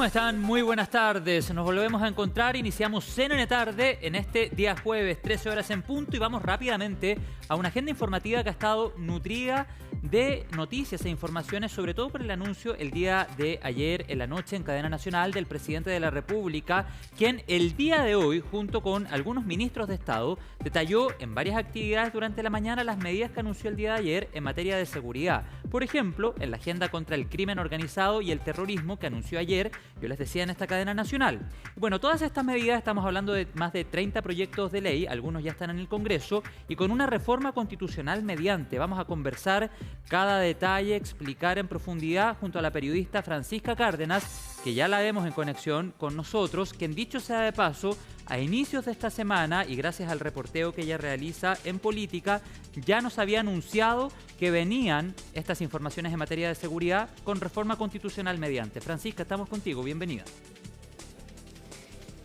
están? Muy buenas tardes. Nos volvemos a encontrar. Iniciamos CNN Tarde en este día jueves, 13 horas en punto, y vamos rápidamente a una agenda informativa que ha estado nutrida de noticias e informaciones, sobre todo por el anuncio el día de ayer en la noche en cadena nacional del presidente de la República, quien el día de hoy, junto con algunos ministros de Estado, detalló en varias actividades durante la mañana las medidas que anunció el día de ayer en materia de seguridad. Por ejemplo, en la agenda contra el crimen organizado y el terrorismo que anunció ayer, yo les decía, en esta cadena nacional. Bueno, todas estas medidas, estamos hablando de más de 30 proyectos de ley, algunos ya están en el Congreso, y con una reforma constitucional mediante. Vamos a conversar cada detalle, explicar en profundidad junto a la periodista Francisca Cárdenas, que ya la vemos en conexión con nosotros, quien, dicho sea de paso, a inicios de esta semana, y gracias al reporteo que ella realiza en política, ya nos había anunciado que venían estas informaciones en materia de seguridad con reforma constitucional mediante. Francisca, estamos contigo, bienvenida.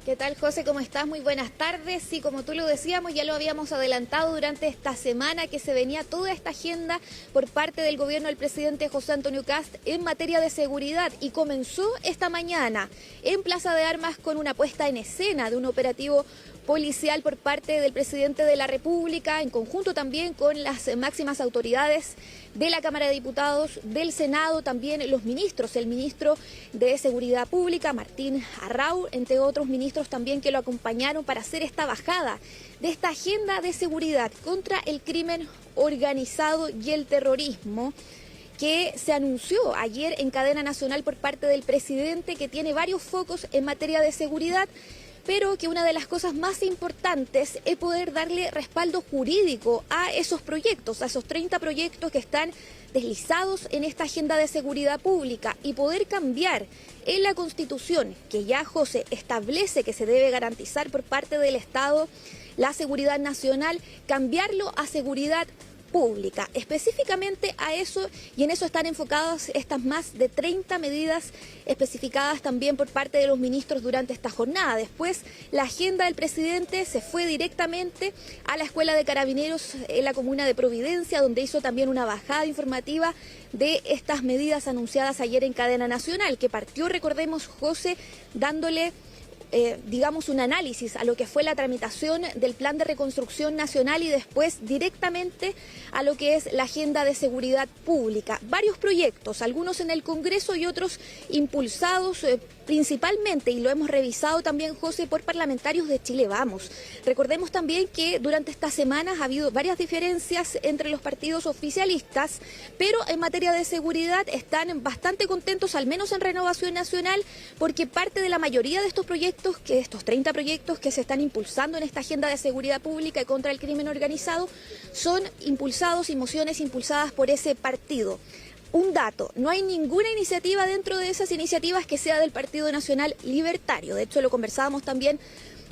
¿Qué tal, José? ¿Cómo estás? Muy buenas tardes. Sí, como tú lo decíamos, ya lo habíamos adelantado durante esta semana que se venía toda esta agenda por parte del gobierno del presidente José Antonio Kast en materia de seguridad, y comenzó esta mañana en Plaza de Armas con una puesta en escena de un operativo policial por parte del presidente de la República, en conjunto también con las máximas autoridades de la Cámara de Diputados, del Senado, también los ministros, el ministro de Seguridad Pública, Martín Arrau, entre otros ministros también que lo acompañaron para hacer esta bajada de esta agenda de seguridad contra el crimen organizado y el terrorismo, que se anunció ayer en cadena nacional por parte del presidente, que tiene varios focos en materia de seguridad, pero que una de las cosas más importantes es poder darle respaldo jurídico a esos proyectos, a esos 30 proyectos que están deslizados en esta agenda de seguridad pública, y poder cambiar en la Constitución, que ya, José, establece que se debe garantizar por parte del Estado la seguridad nacional, cambiarlo a seguridad pública, específicamente a eso, y en eso están enfocadas estas más de 30 medidas especificadas también por parte de los ministros durante esta jornada. Después, la agenda del presidente se fue directamente a la Escuela de Carabineros en la comuna de Providencia, donde hizo también una bajada informativa de estas medidas anunciadas ayer en cadena nacional, que partió, recordemos, José, dándole digamos, un análisis a lo que fue la tramitación del Plan de Reconstrucción Nacional, y después directamente a lo que es la agenda de seguridad pública. Varios proyectos, algunos en el Congreso y otros impulsados principalmente, y lo hemos revisado también, José, por parlamentarios de Chile Vamos. Recordemos también que durante estas semanas ha habido varias diferencias entre los partidos oficialistas, pero en materia de seguridad están bastante contentos, al menos en Renovación Nacional, porque parte de la mayoría de estos proyectos, que estos 30 proyectos que se están impulsando en esta agenda de seguridad pública y contra el crimen organizado, son impulsados y mociones impulsadas por ese partido. Un dato, no hay ninguna iniciativa dentro de esas iniciativas que sea del Partido Nacional Libertario. De hecho, lo conversábamos también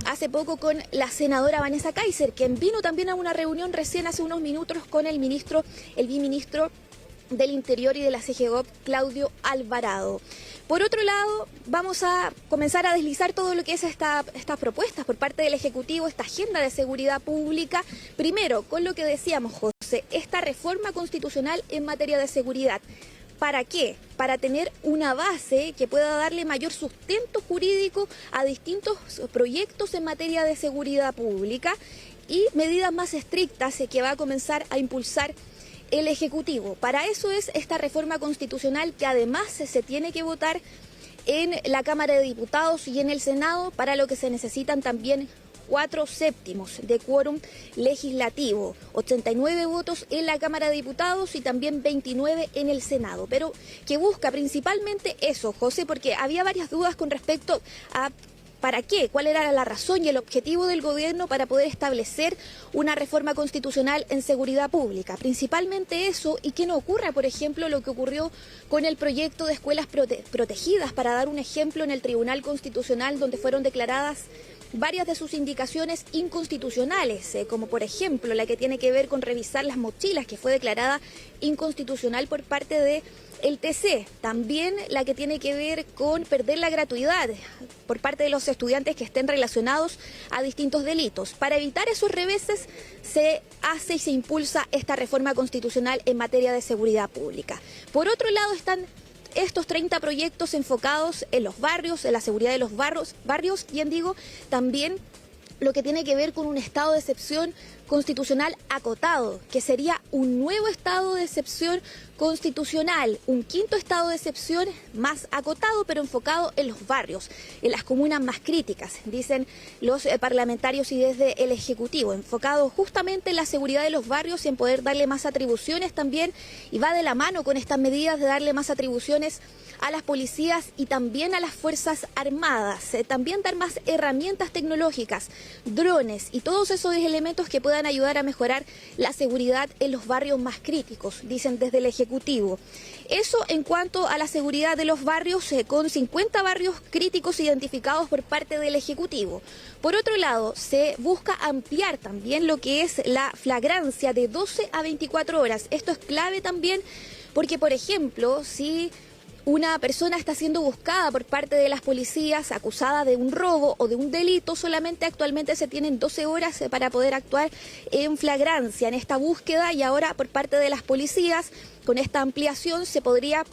hace poco con la senadora Vanessa Kaiser, quien vino también a una reunión recién hace unos minutos con el viceministro del Interior y de la CGGOP, Claudio Alvarado. Por otro lado, vamos a comenzar a deslizar todo lo que es estas propuestas por parte del Ejecutivo, esta agenda de seguridad pública. Primero, con lo que decíamos, José, esta reforma constitucional en materia de seguridad. ¿Para qué? Para tener una base que pueda darle mayor sustento jurídico a distintos proyectos en materia de seguridad pública, y medidas más estrictas que va a comenzar a impulsar el Ejecutivo. Para eso es esta reforma constitucional, que además se tiene que votar en la Cámara de Diputados y en el Senado, para lo que se necesitan también 4/7 de quórum legislativo, 89 votos en la Cámara de Diputados y también 29 en el Senado, pero que busca principalmente eso, José, porque había varias dudas con respecto a ¿para qué? ¿Cuál era la razón y el objetivo del gobierno para poder establecer una reforma constitucional en seguridad pública? Principalmente eso, y que no ocurra, por ejemplo, lo que ocurrió con el proyecto de escuelas protegidas, para dar un ejemplo, en el Tribunal Constitucional, donde fueron declaradas varias de sus indicaciones inconstitucionales, como por ejemplo la que tiene que ver con revisar las mochilas, que fue declarada inconstitucional por parte de el TC, también la que tiene que ver con perder la gratuidad por parte de los estudiantes que estén relacionados a distintos delitos. Para evitar esos reveses se hace y se impulsa esta reforma constitucional en materia de seguridad pública. Por otro lado están estos 30 proyectos enfocados en los barrios, en la seguridad de los barrios, bien digo, también lo que tiene que ver con un estado de excepción constitucional acotado, que sería un nuevo estado de excepción constitucional, un quinto estado de excepción más acotado, pero enfocado en los barrios, en las comunas más críticas, dicen los parlamentarios y desde el Ejecutivo, enfocado justamente en la seguridad de los barrios y en poder darle más atribuciones también, y va de la mano con estas medidas de darle más atribuciones a las policías y también a las Fuerzas Armadas, también dar más herramientas tecnológicas, drones y todos esos elementos que puedan ayudar a mejorar la seguridad en los barrios más críticos, dicen desde el Ejecutivo. Eso en cuanto a la seguridad de los barrios, con 50 barrios críticos identificados por parte del Ejecutivo. Por otro lado, se busca ampliar también lo que es la flagrancia de 12 a 24 horas. Esto es clave también porque, por ejemplo, si una persona está siendo buscada por parte de las policías acusada de un robo o de un delito, solamente actualmente se tienen 12 horas para poder actuar en flagrancia en esta búsqueda, y ahora por parte de las policías, con esta ampliación, se podría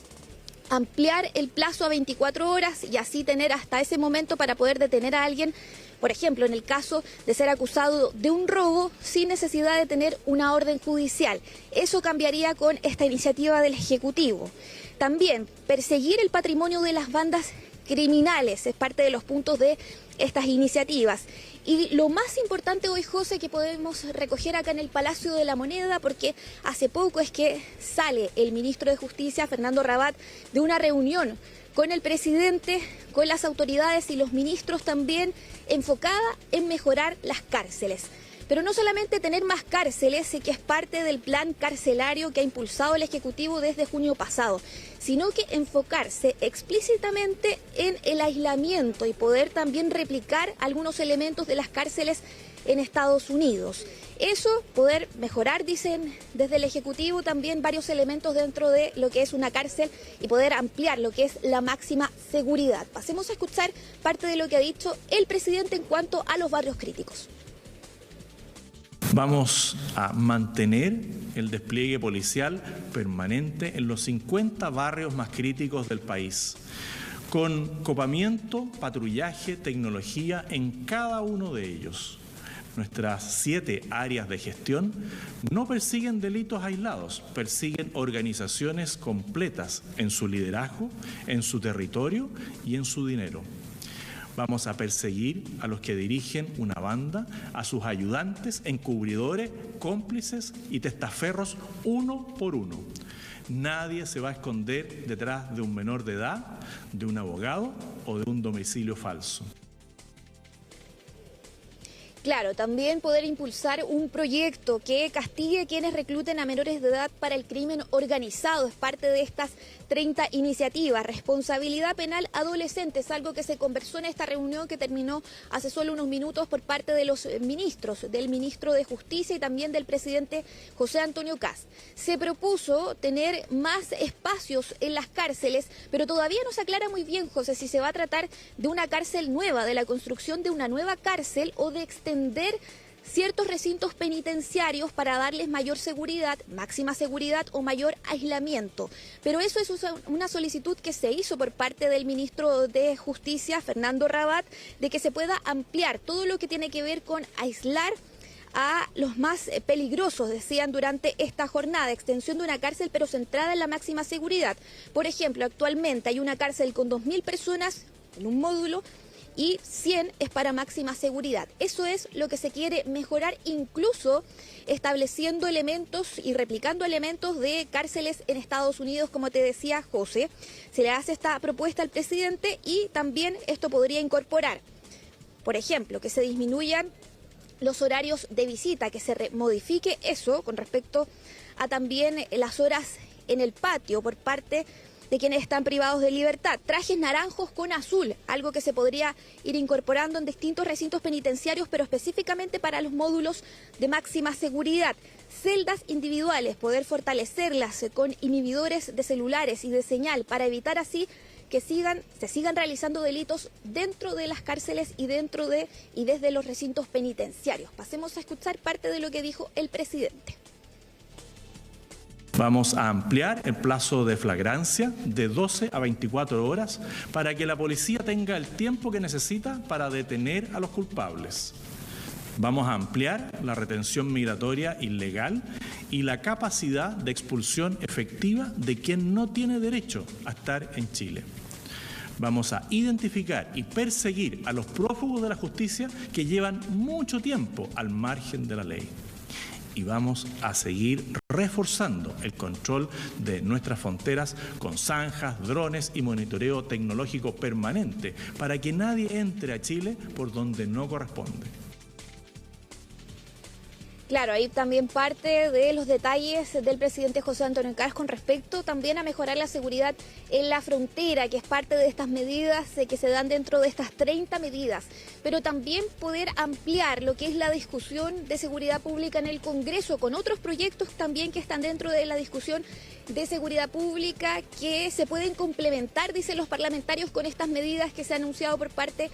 ampliar el plazo a 24 horas y así tener hasta ese momento para poder detener a alguien, por ejemplo, en el caso de ser acusado de un robo sin necesidad de tener una orden judicial. Eso cambiaría con esta iniciativa del Ejecutivo. También perseguir el patrimonio de las bandas criminales es parte de los puntos de estas iniciativas. Y lo más importante hoy, José, que podemos recoger acá en el Palacio de la Moneda, porque hace poco es que sale el ministro de Justicia, Fernando Rabat, de una reunión con el presidente, con las autoridades y los ministros también, enfocada en mejorar las cárceles. Pero no solamente tener más cárceles, que es parte del plan carcelario que ha impulsado el Ejecutivo desde junio pasado, sino que enfocarse explícitamente en el aislamiento y poder también replicar algunos elementos de las cárceles en Estados Unidos. Eso, poder mejorar, dicen desde el Ejecutivo, también varios elementos dentro de lo que es una cárcel y poder ampliar lo que es la máxima seguridad. Pasemos a escuchar parte de lo que ha dicho el presidente en cuanto a los barrios críticos. Vamos a mantener el despliegue policial permanente en los 50 barrios más críticos del país, con copamiento, patrullaje, tecnología en cada uno de ellos. Nuestras 7 áreas de gestión no persiguen delitos aislados, persiguen organizaciones completas en su liderazgo, en su territorio y en su dinero. Vamos a perseguir a los que dirigen una banda, a sus ayudantes, encubridores, cómplices y testaferros uno por uno. Nadie se va a esconder detrás de un menor de edad, de un abogado o de un domicilio falso. Claro, también poder impulsar un proyecto que castigue a quienes recluten a menores de edad para el crimen organizado. Es parte de estas 30 iniciativas. Responsabilidad penal adolescente es algo que se conversó en esta reunión que terminó hace solo unos minutos por parte de los ministros, del ministro de Justicia y también del presidente José Antonio Kast. Se propuso tener más espacios en las cárceles, pero todavía no se aclara muy bien, José, si se va a tratar de una cárcel nueva, de la construcción de una nueva cárcel o de extender ciertos recintos penitenciarios para darles mayor seguridad, máxima seguridad o mayor aislamiento. Pero eso es una solicitud que se hizo por parte del ministro de Justicia, Fernando Rabat, de que se pueda ampliar todo lo que tiene que ver con aislar a los más peligrosos, decían durante esta jornada, extensión de una cárcel pero centrada en la máxima seguridad. Por ejemplo, actualmente hay una cárcel con 2.000 personas en un módulo y 100 es para máxima seguridad. Eso es lo que se quiere mejorar, incluso estableciendo elementos y replicando elementos de cárceles en Estados Unidos, como te decía José. Se le hace esta propuesta al presidente y también esto podría incorporar, por ejemplo, que se disminuyan los horarios de visita, que se modifique eso con respecto a también las horas en el patio por parte de quienes están privados de libertad. Trajes naranjos con azul, algo que se podría ir incorporando en distintos recintos penitenciarios, pero específicamente para los módulos de máxima seguridad. Celdas individuales, poder fortalecerlas con inhibidores de celulares y de señal para evitar así que se sigan realizando delitos dentro de las cárceles y dentro de y desde los recintos penitenciarios. Pasemos a escuchar parte de lo que dijo el presidente. Vamos a ampliar el plazo de flagrancia de 12 a 24 horas para que la policía tenga el tiempo que necesita para detener a los culpables. Vamos a ampliar la retención migratoria ilegal y la capacidad de expulsión efectiva de quien no tiene derecho a estar en Chile. Vamos a identificar y perseguir a los prófugos de la justicia que llevan mucho tiempo al margen de la ley. Y vamos a seguir reforzando el control de nuestras fronteras con zanjas, drones y monitoreo tecnológico permanente para que nadie entre a Chile por donde no corresponde. Claro, ahí también parte de los detalles del presidente José Antonio Kast con respecto también a mejorar la seguridad en la frontera, que es parte de estas medidas que se dan dentro de estas 30 medidas, pero también poder ampliar lo que es la discusión de seguridad pública en el Congreso, con otros proyectos también que están dentro de la discusión de seguridad pública que se pueden complementar, dicen los parlamentarios, con estas medidas que se han anunciado por parte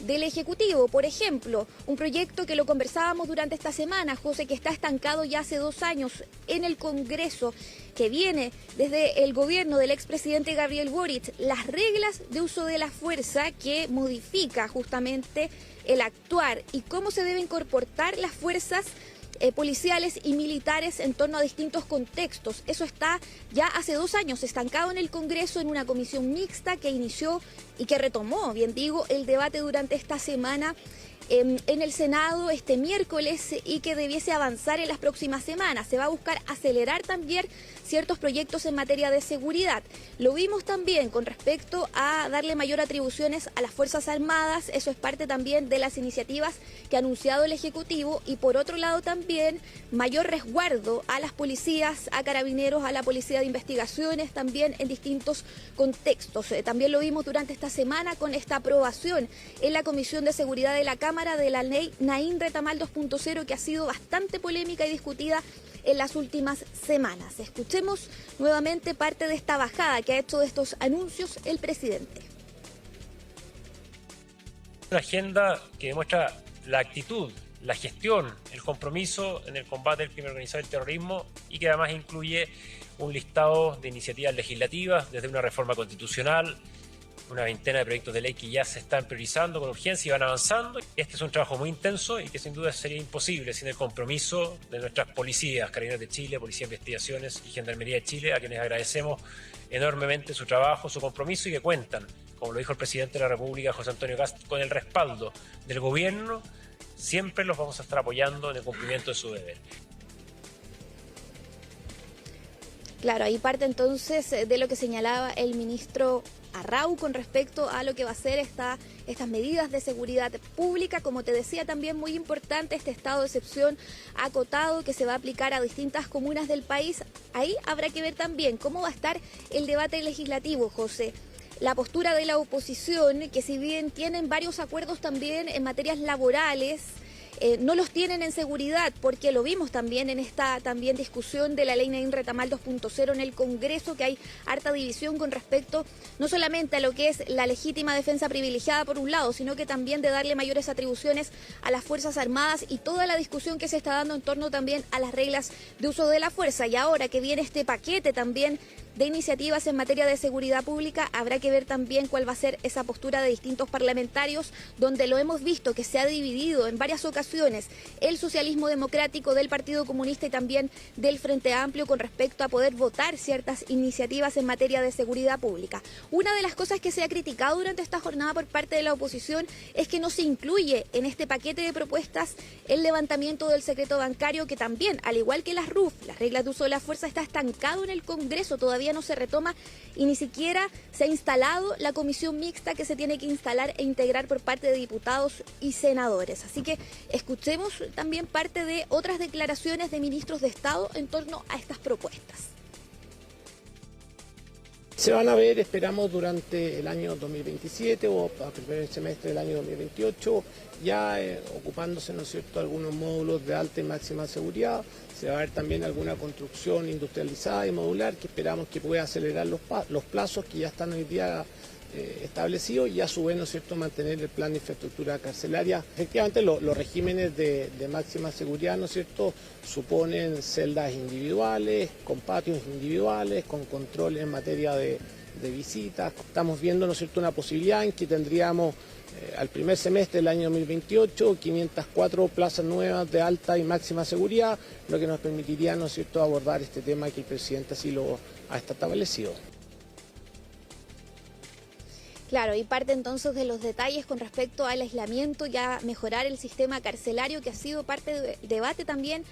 del Ejecutivo. Por ejemplo, un proyecto que lo conversábamos durante esta semana, José, que está estancado ya hace 2 años en el Congreso, que viene desde el gobierno del expresidente Gabriel Boric, las reglas de uso de la fuerza, que modifica justamente el actuar y cómo se deben comportar las fuerzas policiales y militares en torno a distintos contextos. Eso está ya hace 2 años estancado en el Congreso en una comisión mixta que inició y que retomó, bien digo, el debate durante esta semana en el Senado este miércoles y que debiese avanzar en las próximas semanas. Se va a buscar acelerar también ciertos proyectos en materia de seguridad. Lo vimos también con respecto a darle mayor atribuciones a las Fuerzas Armadas. Eso es parte también de las iniciativas que ha anunciado el Ejecutivo, y por otro lado también mayor resguardo a las policías, a carabineros, a la policía de investigaciones, también en distintos contextos. También lo vimos durante esta semana con esta aprobación en la Comisión de Seguridad de la Cámara de la ley Naín Retamal 2.0, que ha sido bastante polémica y discutida en las últimas semanas. Escuchemos nuevamente parte de esta bajada que ha hecho de estos anuncios el presidente. Una agenda que demuestra la actitud, la gestión, el compromiso en el combate del crimen organizado y el terrorismo, y que además incluye un listado de iniciativas legislativas, desde una reforma constitucional, una veintena de proyectos de ley que ya se están priorizando con urgencia y van avanzando. Este es un trabajo muy intenso y que sin duda sería imposible sin el compromiso de nuestras policías, Carabineros de Chile, Policía de Investigaciones y Gendarmería de Chile, a quienes agradecemos enormemente su trabajo, su compromiso, y que cuentan, como lo dijo el presidente de la República, José Antonio Kast, con el respaldo del gobierno. Siempre los vamos a estar apoyando en el cumplimiento de su deber. Claro, ahí parte entonces de lo que señalaba el ministro Arrau con respecto a lo que va a ser estas medidas de seguridad pública. Como te decía, también muy importante este estado de excepción acotado que se va a aplicar a distintas comunas del país. Ahí habrá que ver también cómo va a estar el debate legislativo, José. La postura de la oposición, que si bien tienen varios acuerdos también en materias laborales, no los tienen en seguridad, porque lo vimos también en esta discusión de la ley Naín Retamal 2.0 en el Congreso, que hay harta división con respecto no solamente a lo que es la legítima defensa privilegiada por un lado, sino que también de darle mayores atribuciones a las Fuerzas Armadas, y toda la discusión que se está dando en torno también a las reglas de uso de la fuerza. Y ahora que viene este paquete también de iniciativas en materia de seguridad pública, habrá que ver también cuál va a ser esa postura de distintos parlamentarios, donde lo hemos visto que se ha dividido en varias ocasiones el socialismo democrático del Partido Comunista y también del Frente Amplio con respecto a poder votar ciertas iniciativas en materia de seguridad pública. Una de las cosas que se ha criticado durante esta jornada por parte de la oposición es que no se incluye en este paquete de propuestas el levantamiento del secreto bancario, que también, al igual que las RUF, las reglas de uso de la fuerza, está estancado en el Congreso. Todavía no se retoma y ni siquiera se ha instalado la comisión mixta que se tiene que instalar e integrar por parte de diputados y senadores. Así que escuchemos también parte de otras declaraciones de ministros de Estado en torno a estas propuestas. Se van a ver, esperamos, durante el año 2027 o a primer semestre del año 2028, ya ocupándose, ¿no es cierto?, algunos módulos de alta y máxima seguridad. Se va a ver también alguna construcción industrializada y modular que esperamos que pueda acelerar los plazos que ya están hoy día establecido y a su vez, ¿no es cierto?, mantener el plan de infraestructura carcelaria. Efectivamente, los regímenes de máxima seguridad, ¿no es cierto?, suponen celdas individuales, con patios individuales, con control en materia de visitas. Estamos viendo, ¿no es cierto?, una posibilidad en que tendríamos al primer semestre del año 2028 504 plazas nuevas de alta y máxima seguridad, lo que nos permitiría, ¿no es cierto?, abordar este tema que el presidente así lo ha establecido. Claro, y parte entonces de los detalles con respecto al aislamiento y a mejorar el sistema carcelario, que ha sido parte del debate también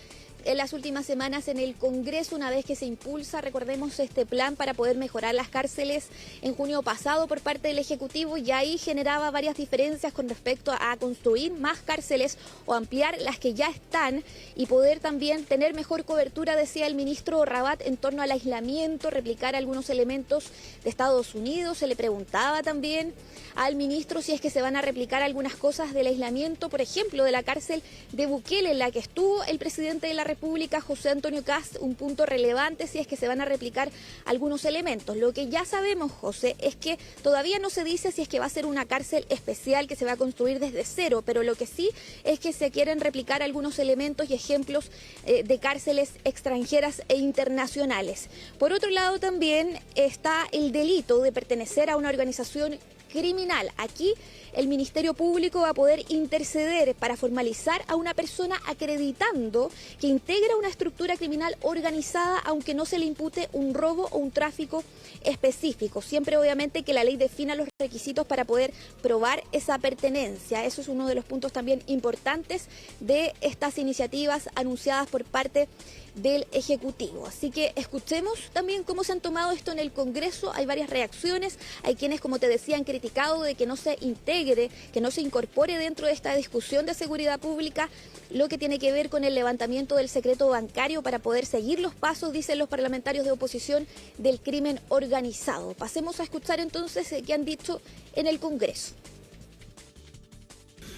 en las últimas semanas en el Congreso, una vez que se impulsa, recordemos, este plan para poder mejorar las cárceles en junio pasado por parte del Ejecutivo, y ahí generaba varias diferencias con respecto a construir más cárceles o ampliar las que ya están y poder también tener mejor cobertura, decía el ministro Rabat, en torno al aislamiento, replicar algunos elementos de Estados Unidos. Se le preguntaba también al ministro si es que se van a replicar algunas cosas del aislamiento, por ejemplo, de la cárcel de Bukele, en la que estuvo el presidente de la República, José Antonio Kast, un punto relevante si es que se van a replicar algunos elementos. Lo que ya sabemos, José, es que todavía no se dice si es que va a ser una cárcel especial que se va a construir desde cero, pero lo que sí es que se quieren replicar algunos elementos y ejemplos de cárceles extranjeras e internacionales. Por otro lado, también está el delito de pertenecer a una organización criminal. Aquí el Ministerio Público va a poder interceder para formalizar a una persona acreditando que integra una estructura criminal organizada, aunque no se le impute un robo o un tráfico específico. Siempre, obviamente, que la ley defina los requisitos para poder probar esa pertenencia. Eso es uno de los puntos también importantes de estas iniciativas anunciadas por parte del Ejecutivo. Así que escuchemos también cómo se han tomado esto en el Congreso. Hay varias reacciones, hay quienes, como te decía, han criticado de que no se integre, que no se incorpore dentro de esta discusión de seguridad pública lo que tiene que ver con el levantamiento del secreto bancario para poder seguir los pasos, dicen los parlamentarios de oposición, del crimen organizado. Pasemos a escuchar entonces qué han dicho en el Congreso.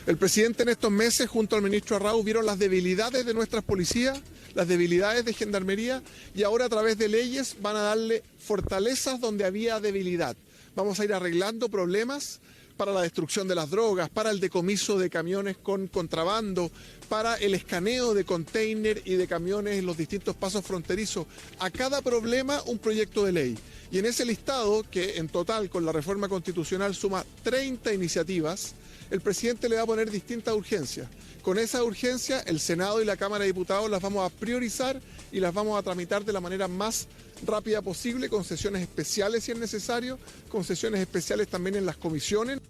El presidente en estos meses, junto al ministro Arrau, vieron las debilidades de nuestras policías, las debilidades de Gendarmería, y ahora a través de leyes van a darle fortalezas donde había debilidad. Vamos a ir arreglando problemas para la destrucción de las drogas, para el decomiso de camiones con contrabando, para el escaneo de container y de camiones en los distintos pasos fronterizos. A cada problema un proyecto de ley. Y en ese listado, que en total con la reforma constitucional suma 30 iniciativas, el presidente le va a poner distintas urgencias. Con esa urgencia, el Senado y la Cámara de Diputados las vamos a priorizar y las vamos a tramitar de la manera más rápida posible, con sesiones especiales si es necesario, con sesiones especiales también en las comisiones.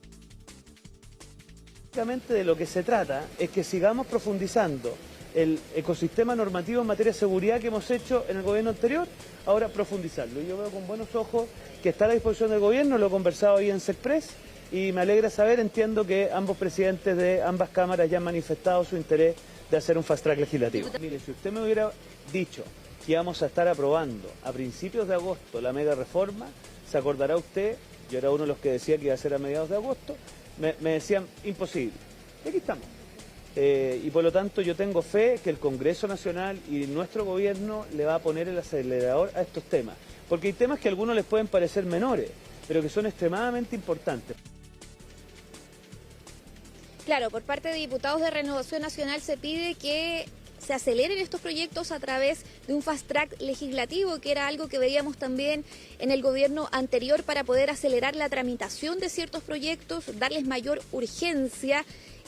Básicamente de lo que se trata es que sigamos profundizando el ecosistema normativo en materia de seguridad que hemos hecho en el gobierno anterior, ahora profundizarlo. Yo veo con buenos ojos que está a la disposición del gobierno, lo he conversado hoy en SECPRES, y me alegra saber, entiendo que ambos presidentes de ambas cámaras ya han manifestado su interés de hacer un fast track legislativo. Mire, si usted me hubiera dicho que íbamos a estar aprobando a principios de agosto la mega reforma, se acordará usted, yo era uno de los que decía que iba a ser a mediados de agosto, me decían imposible. Y aquí estamos. Y por lo tanto yo tengo fe que el Congreso Nacional y nuestro gobierno le va a poner el acelerador a estos temas. Porque hay temas que a algunos les pueden parecer menores, pero que son extremadamente importantes. Claro, por parte de diputados de Renovación Nacional se pide que se aceleren estos proyectos a través de un fast track legislativo, que era algo que veíamos también en el gobierno anterior, para poder acelerar la tramitación de ciertos proyectos, darles mayor urgencia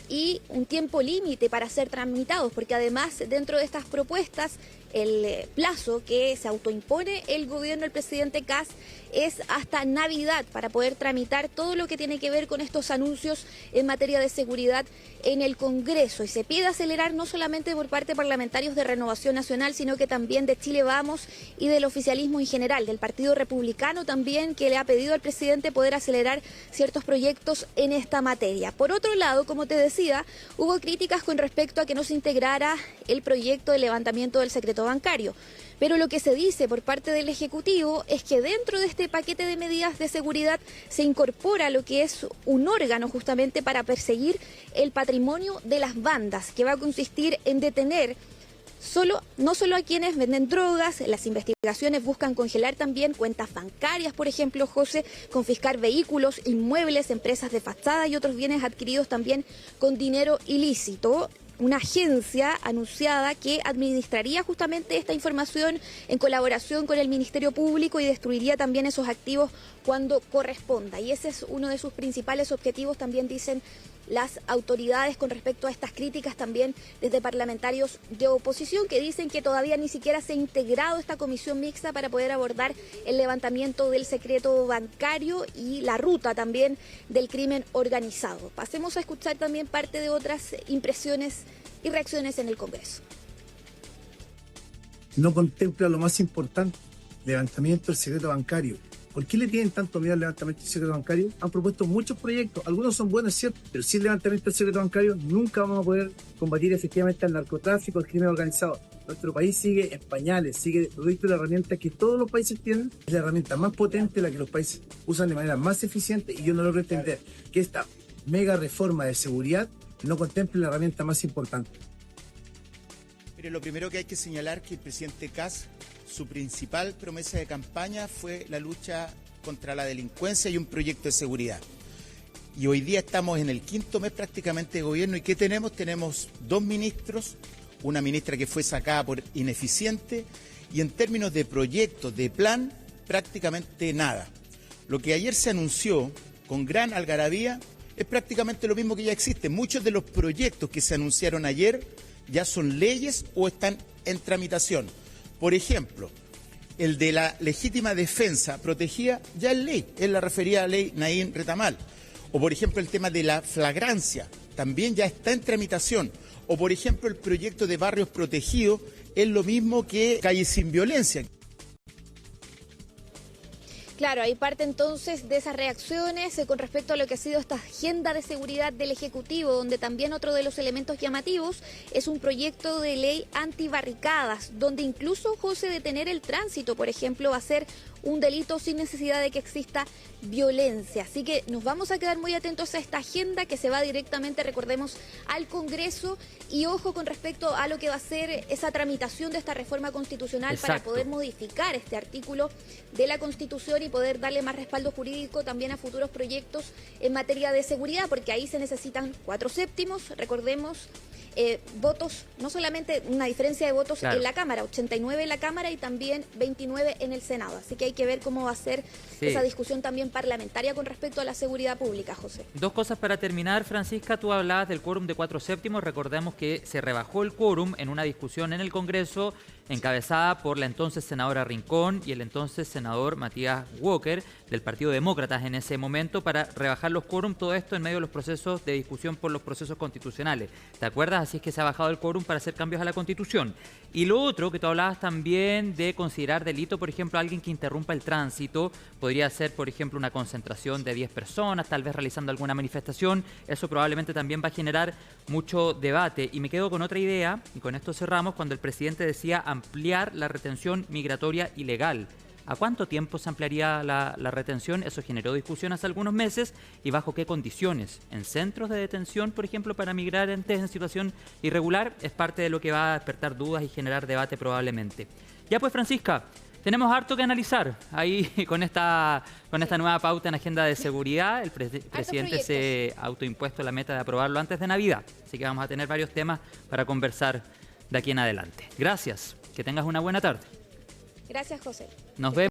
y un tiempo límite para ser tramitados, porque además dentro de estas propuestas el plazo que se autoimpone el gobierno, el presidente Kast, es hasta Navidad para poder tramitar todo lo que tiene que ver con estos anuncios en materia de seguridad en el Congreso. Y se pide acelerar no solamente por parte de parlamentarios de Renovación Nacional, sino que también de Chile Vamos y del oficialismo en general, del Partido Republicano también, que le ha pedido al presidente poder acelerar ciertos proyectos en esta materia. Por otro lado, como te decía, hubo críticas con respecto a que no se integrara el proyecto de levantamiento del secreto bancario. Pero lo que se dice por parte del Ejecutivo es que dentro de este paquete de medidas de seguridad se incorpora lo que es un órgano justamente para perseguir el patrimonio de las bandas, que va a consistir en detener no solo a quienes venden drogas, las investigaciones buscan congelar también cuentas bancarias, por ejemplo, José, confiscar vehículos, inmuebles, empresas de fachada y otros bienes adquiridos también con dinero ilícito. Una agencia anunciada que administraría justamente esta información en colaboración con el Ministerio Público y destruiría también esos activos cuando corresponda. Y ese es uno de sus principales objetivos, también dicen las autoridades, con respecto a estas críticas también desde parlamentarios de oposición, que dicen que todavía ni siquiera se ha integrado esta comisión mixta para poder abordar el levantamiento del secreto bancario y la ruta también del crimen organizado. Pasemos a escuchar también parte de otras impresiones y reacciones en el Congreso. No contempla lo más importante, levantamiento del secreto bancario. ¿Por qué le tienen tanto miedo al levantamiento del secreto bancario? Han propuesto muchos proyectos, algunos son buenos, es cierto, pero sin levantamiento del secreto bancario nunca vamos a poder combatir efectivamente el narcotráfico, el crimen organizado. Nuestro país sigue en pañales, sigue producto de la herramienta que todos los países tienen. Es la herramienta más potente, la que los países usan de manera más eficiente, y yo no logro entender que esta mega reforma de seguridad no contemple la herramienta más importante. Mire, lo primero que hay que señalar que el presidente Kast, su principal promesa de campaña fue la lucha contra la delincuencia y un proyecto de seguridad. Y hoy día estamos en el 5º mes prácticamente de gobierno, y ¿qué tenemos? Tenemos 2 ministros, una ministra que fue sacada por ineficiente, y en términos de proyectos, de plan, prácticamente nada. Lo que ayer se anunció con gran algarabía es prácticamente lo mismo que ya existe. Muchos de los proyectos que se anunciaron ayer ya son leyes o están en tramitación. Por ejemplo, el de la legítima defensa protegida ya es ley, es la referida ley Naín Retamal. O por ejemplo el tema de la flagrancia, también ya está en tramitación. O por ejemplo el proyecto de barrios protegidos es lo mismo que calles sin violencia. Claro, hay parte entonces de esas reacciones con respecto a lo que ha sido esta agenda de seguridad del Ejecutivo, donde también otro de los elementos llamativos es un proyecto de ley antibarricadas, donde incluso, José, detener el tránsito, por ejemplo, va a ser un delito sin necesidad de que exista violencia. Así que nos vamos a quedar muy atentos a esta agenda que se va directamente, recordemos, al Congreso, y ojo con respecto a lo que va a ser esa tramitación de esta reforma constitucional. Exacto. Para poder modificar este artículo de la Constitución y poder darle más respaldo jurídico también a futuros proyectos en materia de seguridad, porque ahí se necesitan 4/7, recordemos, votos, no solamente una diferencia de votos, claro, en la Cámara, 89 en la Cámara y también 29 en el Senado. Así que hay que ver cómo va a ser esa discusión también parlamentaria con respecto a la seguridad pública, José. 2 cosas para terminar, Francisca. Tú hablabas del quórum de 4/7. Recordemos que se rebajó el quórum en una discusión en el Congreso encabezada por la entonces senadora Rincón y el entonces senador Matías Walker del Partido Demócratas en ese momento, para rebajar los quórum, todo esto en medio de los procesos de discusión por los procesos constitucionales. ¿Te acuerdas? Así es que se ha bajado el quórum para hacer cambios a la Constitución. Y lo otro, que tú hablabas también de considerar delito, por ejemplo, alguien que interrumpa el tránsito. Podría ser, por ejemplo, una concentración de 10 personas, tal vez realizando alguna manifestación. Eso probablemente también va a generar mucho debate. Y me quedo con otra idea, y con esto cerramos, cuando el presidente decía ampliar la retención migratoria ilegal. ¿A cuánto tiempo se ampliaría la retención? Eso generó discusión hace algunos meses. ¿Y bajo qué condiciones? ¿En centros de detención, por ejemplo, para migrantes en situación irregular? Es parte de lo que va a despertar dudas y generar debate probablemente. Ya pues, Francisca, tenemos harto que analizar ahí con esta nueva pauta en agenda de seguridad. El presidente se ha autoimpuesto la meta de aprobarlo antes de Navidad. Así que vamos a tener varios temas para conversar de aquí en adelante. Gracias. Que tengas una buena tarde. Gracias, José. Nos vemos.